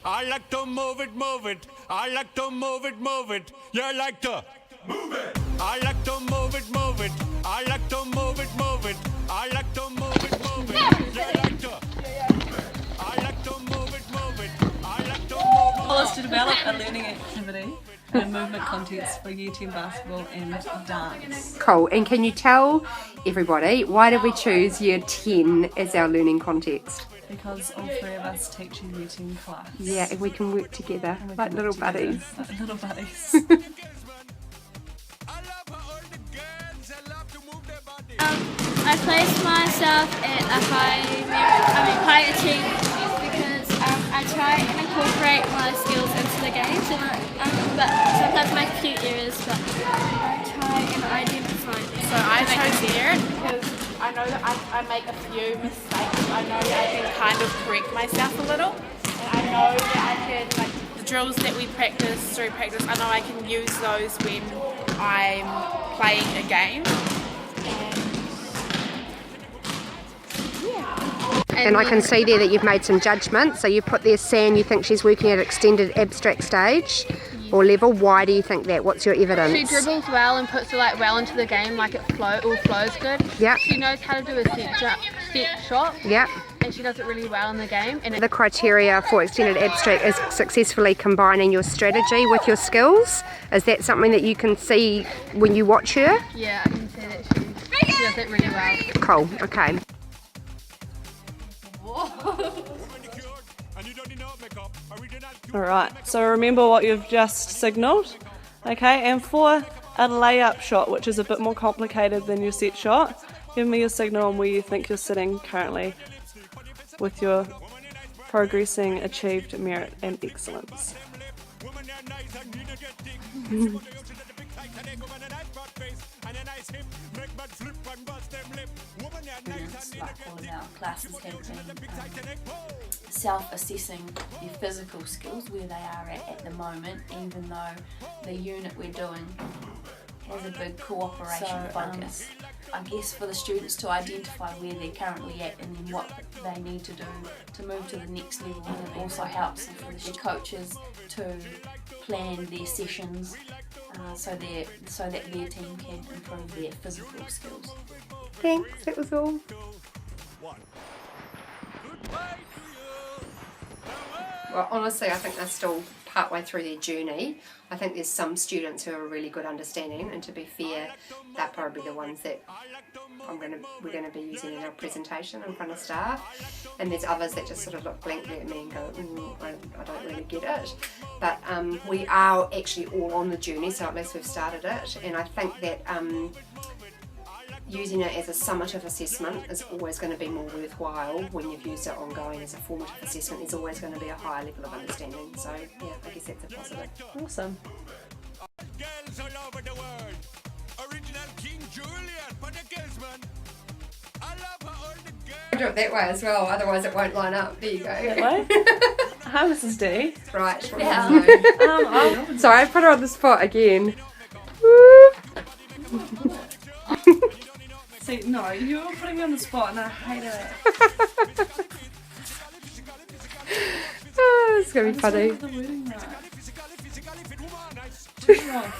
I like to move it, move it. I like to move it, move it. You like to move it. I like to move it, move it. I like to move it, move it. I like to move it, move it. You like to move it. I like to move it, move it. I like to move it. Well, it's to develop a learning activity and movement contents for Year 10 basketball and dance. Cool. And can you tell everybody, why did we choose Year 10 as our learning context? Because all three of us teach in Year 10 class. Yeah, and we can work together And we like can little work together buddies. like little buddies. I place myself at a high achievement because I try and incorporate my skills into the games, but sometimes make a few errors, but I try and identify. So I chose there because I know that I make a few mistakes. I know that I can kind of correct myself a little, and I know that I can, like the drills that we practice through practice, I know I can use those when I'm playing a game. And I can see there that you've made some judgments. So you put there, San, you think she's working at extended abstract stage or level. Why do you think that? What's your evidence? She dribbles well and puts it like well into the game, like it all flows good. Yeah. She knows how to do a set shot. Yeah. And she does it really well in the game. And The criteria for extended abstract is successfully combining your strategy with your skills. Is that something that you can see when you watch her? yeah, I can see that she does it really well. Cool, okay. Alright, so remember what you've just signalled. Okay, and for a layup shot, which is a bit more complicated than your set shot, give me your signal on where you think you're sitting currently with your progressing, achieved merit and excellence. Like all of our classes have been self-assessing your physical skills, where they are at the moment, even though the unit we're doing has a big cooperation focus. I guess for the students to identify where they're currently at and then what they need to do to move to the next level, and it also helps for the coaches to plan their sessions so that their team can improve their physical skills. Thanks, that was all. Well, honestly, I think they're still partway through their journey. I think there's some students who are really good understanding, and to be fair, they're probably the ones that we're going to be using in our presentation in front of staff. And there's others that just sort of look blankly at me and go, I don't really get it. But we are actually all on the journey, so at least we've started it. And I think that using it as a summative assessment is always going to be more worthwhile when you've used it ongoing as a formative assessment. There's always going to be a higher level of understanding. So yeah, I guess that's a positive. Awesome. Girls all over the world. Original King Julian for the Gilsman. I love how all the girls. Do it that way as well, otherwise it won't line up. There you go. That way? Hi, Mrs. D. Right. Yeah. Sorry, I put her on the spot again. See, no, you were putting me on the spot and I hate it. Oh, it's going to be funny. The wording right. Too long.